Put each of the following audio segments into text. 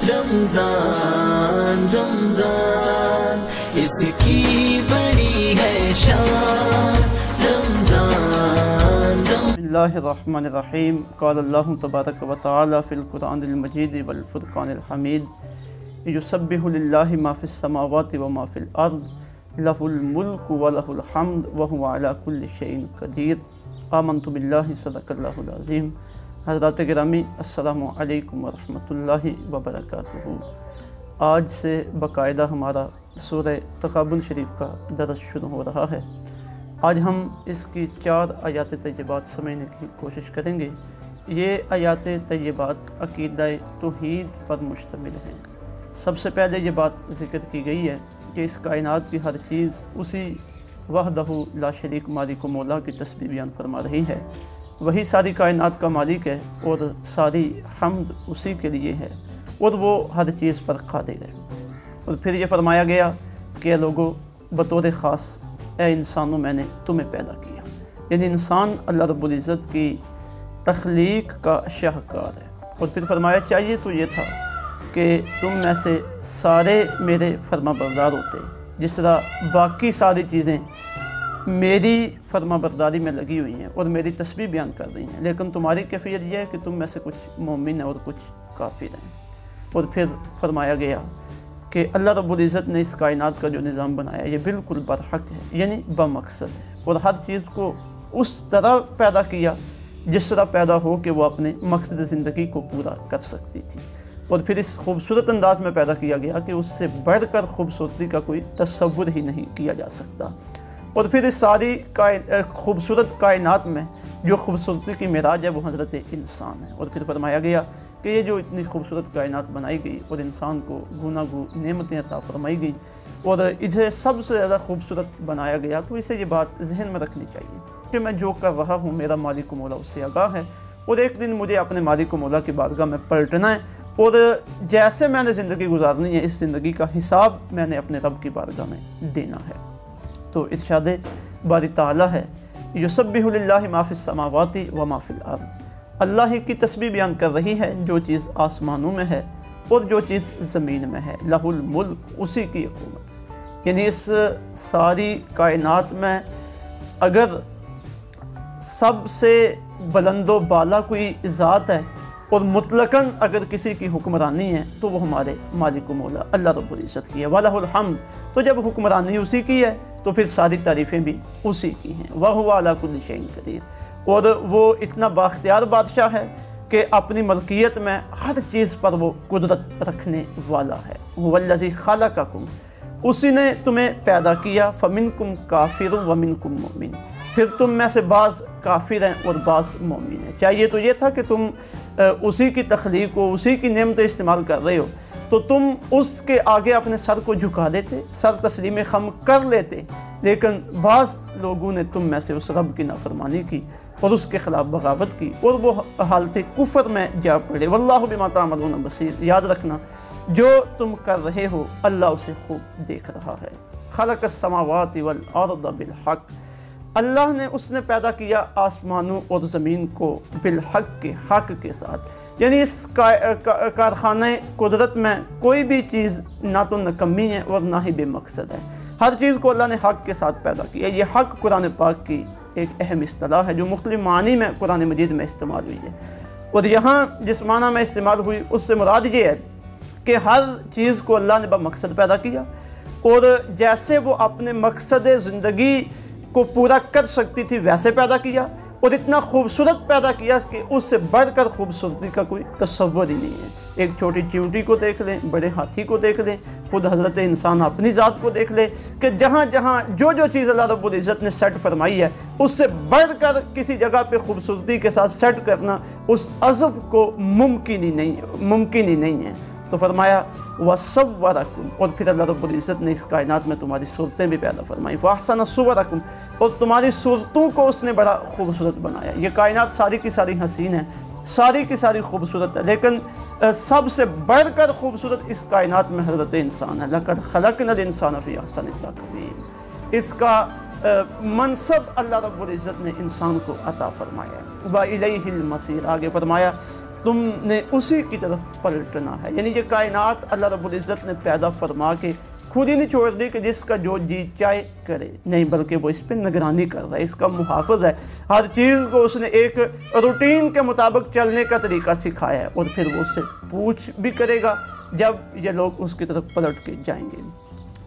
رمضان رمضان اس کی بڑی ہے شان رمضان بسم اللہ الرحمن الرحیم قال اللہ تبارک و تعالی فی القرآن المجید والفرقان الحمید یسبح للہ ما فی السماوات وما فی الارض لہ الملک ولہ الحمد وہو علی کل شیء قدیر آمنت باللہ صدق اللہ العظیم۔ حضرات گرامی السلام علیکم ورحمۃ اللہ وبرکاتہ۔ آج سے باقاعدہ ہمارا سورہ تغابن شریف کا درس شروع ہو رہا ہے۔ آج ہم اس کی 4 آیات طیبات سمجھنے کی کوشش کریں گے۔ یہ آیات طیبات عقیدہ توحید پر مشتمل ہیں۔ سب سے پہلے یہ بات ذکر کی گئی ہے کہ اس کائنات کی ہر چیز اسی وحدہ لا شریک مالک و مولا کی تسبیح بیان فرما رہی ہے۔ وہی ساری کائنات کا مالک ہے اور ساری حمد اسی کے لیے ہے اور وہ ہر چیز پر قادر ہے۔ اور پھر یہ فرمایا گیا کہ لوگوں بطور خاص اے انسانوں میں نے تمہیں پیدا کیا، یعنی انسان اللہ رب العزت کی تخلیق کا شاہکار ہے۔ اور پھر فرمایا چاہیے تو یہ تھا کہ تم میں سے سارے میرے فرما بردار ہوتے، جس طرح باقی ساری چیزیں میری فرما برداری میں لگی ہوئی ہیں اور میری تسبیح بیان کر رہی ہیں، لیکن تمہاری کیفیت یہ ہے کہ تم میں سے کچھ مومن ہیں اور کچھ کافر ہیں۔ اور پھر فرمایا گیا کہ اللہ رب العزت نے اس کائنات کا جو نظام بنایا یہ بالکل برحق ہے، یعنی بمقصد ہے، اور ہر چیز کو اس طرح پیدا کیا جس طرح پیدا ہو کہ وہ اپنے مقصد زندگی کو پورا کر سکتی تھی۔ اور پھر اس خوبصورت انداز میں پیدا کیا گیا کہ اس سے بڑھ کر خوبصورتی کا کوئی تصور ہی نہیں کیا جا سکتا۔ اور پھر اس ساری خوبصورت کائنات میں جو خوبصورتی کی معراج ہے وہ حضرت انسان ہے۔ اور پھر فرمایا گیا کہ یہ جو اتنی خوبصورت کائنات بنائی گئی اور انسان کو گوناگوں نعمتیں عطا فرمائی گئی اور اسے سب سے زیادہ خوبصورت بنایا گیا، تو اسے یہ بات ذہن میں رکھنی چاہیے کہ میں جو کر رہا ہوں میرا مالک و مولا اس سے آگاہ ہے، اور ایک دن مجھے اپنے مالک و مولا کی بارگاہ میں پلٹنا ہے، اور جیسے میں نے زندگی گزارنی ہے اس زندگی کا حساب میں نے اپنے رب کی بارگاہ میں دینا ہے۔ تو ارشاد باری تعالیٰ ہے یسبح للہ ما فی السماوات وما فی الارض، اللہ کی تسبیح بیان کر رہی ہے جو چیز آسمانوں میں ہے اور جو چیز زمین میں ہے، لہ الملک اسی کی حکومت، یعنی اس ساری کائنات میں اگر سب سے بلند و بالا کوئی ذات ہے اور مطلقاً اگر کسی کی حکمرانی ہے تو وہ ہمارے مالک و مولا اللہ رب العزت کی ہے، وَلَهُ الْحَمْدُ، تو جب حکمرانی اسی کی ہے تو پھر ساری تعریفیں بھی اسی کی ہیں، وَهُوَ عَلَى كُلِّ شَيْءٍ قَدِيرٌ، اور وہ اتنا بااختیار بادشاہ ہے کہ اپنی ملکیت میں ہر چیز پر وہ قدرت رکھنے والا ہے۔ هُوَ الَّذِي خَلَقَكُمْ، اسی نے تمہیں پیدا کیا، فَمِنْكُمْ كَافِرٌ وَمِنْكُمْ مُؤْمِنٌ، پھر تم میں سے بعض کافر ہیں اور بعض مومن ہیں۔ چاہیے تو یہ تھا کہ تم اسی کی تخلیق کو، اسی کی نعمتیں استعمال کر رہے ہو تو تم اس کے آگے اپنے سر کو جھکا دیتے، سر تسلیم خم کر لیتے، لیکن بعض لوگوں نے تم میں سے اس رب کی نافرمانی کی اور اس کے خلاف بغاوت کی اور وہ حالت کفر میں جا پڑے۔ واللہ بما تعملون بصیر، یاد رکھنا جو تم کر رہے ہو اللہ اسے خوب دیکھ رہا ہے۔ خلق السماوات والارض بالحق، اللہ نے اس نے پیدا کیا آسمانوں اور زمین کو بالحق کے حق کے ساتھ، یعنی اس کارخانہ قدرت میں کوئی بھی چیز نہ تو نکمی ہے اور نہ ہی بے مقصد ہے، ہر چیز کو اللہ نے حق کے ساتھ پیدا کیا۔ یہ حق قرآن پاک کی ایک اہم اصطلاح ہے جو مختلف معنی میں قرآن مجید میں استعمال ہوئی ہے، اور یہاں جس معنی میں استعمال ہوئی اس سے مراد یہ ہے کہ ہر چیز کو اللہ نے بمقصد پیدا کیا، اور جیسے وہ اپنے مقصد زندگی کو پورا کر سکتی تھی ویسے پیدا کیا، اور اتنا خوبصورت پیدا کیا کہ اس سے بڑھ کر خوبصورتی کا کوئی تصور ہی نہیں ہے۔ ایک چھوٹی چیونٹی کو دیکھ لیں، بڑے ہاتھی کو دیکھ لیں، خود حضرت انسان اپنی ذات کو دیکھ لیں کہ جہاں جہاں جو چیز اللہ رب العزت نے سیٹ فرمائی ہے اس سے بڑھ کر کسی جگہ پہ خوبصورتی کے ساتھ سیٹ کرنا اس عزف کو ممکن ہی نہیں ہے۔ تو فرمایا وَصَوَّرَكُمْ، اور پھر اللہ رب العزت نے اس کائنات میں تمہاری صورتیں بھی پیدا فرمائی، فَأَحْسَنَ صُوَرَكُمْ، اور تمہاری صورتوں کو اس نے بڑا خوبصورت بنایا۔ یہ کائنات ساری کی ساری حسین ہے، ساری کی ساری خوبصورت ہے، لیکن سب سے بڑھ کر خوبصورت اس کائنات میں حضرت انسان ہے۔ لَقَدْ خَلَقْنَا الْإِنسَانَ فِي أَحْسَنِ تَقْوِيمٍ، اس کا منصب اللہ رب العزت نے انسان کو عطا فرمایا ہے۔ وَإِلَيْهِ الْمَصِيرُ، آگے فرمایا تم نے اسی کی طرف پلٹنا ہے۔ یعنی یہ کائنات اللہ رب العزت نے پیدا فرما کے خود ہی نہیں چھوڑ دی کہ جس کا جو جی چاہے کرے، نہیں بلکہ وہ اس پہ نگرانی کر رہا ہے، اس کا محافظ ہے۔ ہر چیز کو اس نے ایک روٹین کے مطابق چلنے کا طریقہ سکھایا ہے، اور پھر وہ اس سے پوچھ بھی کرے گا جب یہ لوگ اس کی طرف پلٹ کے جائیں گے۔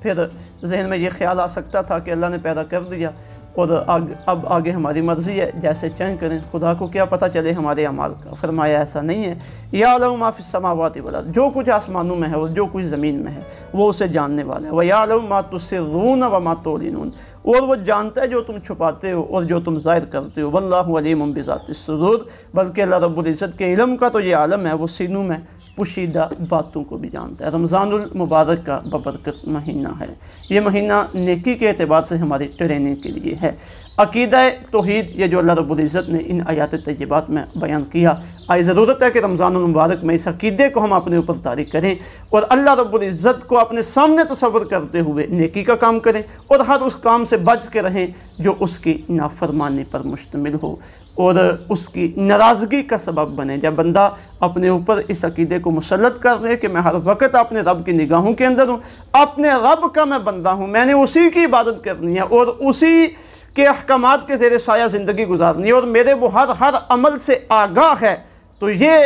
پھر ذہن میں یہ خیال آ سکتا تھا کہ اللہ نے پیدا کر دیا اور اب آگے ہماری مرضی ہے، جیسے چاہیں کریں، خدا کو کیا پتہ چلے ہمارے اعمال کا۔ فرمایا ایسا نہیں ہے، یعلم ما فی السماوات والارض، جو کچھ آسمانوں میں ہے اور جو کچھ زمین میں ہے وہ اسے جاننے والا ہے۔ وَيَعْلَمُ مَا تُسِرُّونَ وَمَا تُعْلِنُونَ، اور وہ جانتا ہے جو تم چھپاتے ہو اور جو تم ظاہر کرتے ہو۔ وَاللَّهُ عَلِيمٌ بِذَاتِ الصُّدُورِ، بلکہ اللہ رب العزت کے علم کا تو یہ عالم ہے، وہ سینوں میں پوشیدہ باتوں کو بھی جانتا ہے۔ رمضان المبارک کا ببرکت مہینہ ہے، یہ مہینہ نیکی کے اعتبار سے ہماری ٹریننگ کے لیے ہے۔ عقیدہ توحید، یہ جو اللہ رب العزت نے ان آیات طیبات میں بیان کیا، آئی ضرورت ہے کہ رمضان المبارک میں اس عقیدے کو ہم اپنے اوپر طاری کریں اور اللہ رب العزت کو اپنے سامنے تصور کرتے ہوئے نیکی کا کام کریں، اور ہر اس کام سے بچ کے رہیں جو اس کی نافرمانی پر مشتمل ہو اور اس کی ناراضگی کا سبب بنے۔ جب بندہ اپنے اوپر اس عقیدے کو مسلط کر دے کہ میں ہر وقت اپنے رب کی نگاہوں کے اندر ہوں، اپنے رب کا میں بندہ ہوں، میں نے اسی کی عبادت کرنی ہے اور اسی کے احکامات کے زیر سایہ زندگی گزارنی ہے، اور میرے وہ ہر عمل سے آگاہ ہے، تو یہ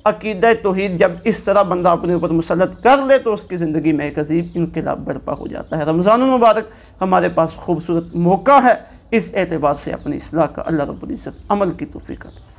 عقیدہ توحید جب اس طرح بندہ اپنے اوپر مسلط کر لے تو اس کی زندگی میں ایک عظیم انقلاب برپا ہو جاتا ہے۔ رمضان المبارک ہمارے پاس خوبصورت موقع ہے، اس اعتبار سے اپنی اصلاح کا اللہ رب العزت عمل کی توفیق عطا فرمائے۔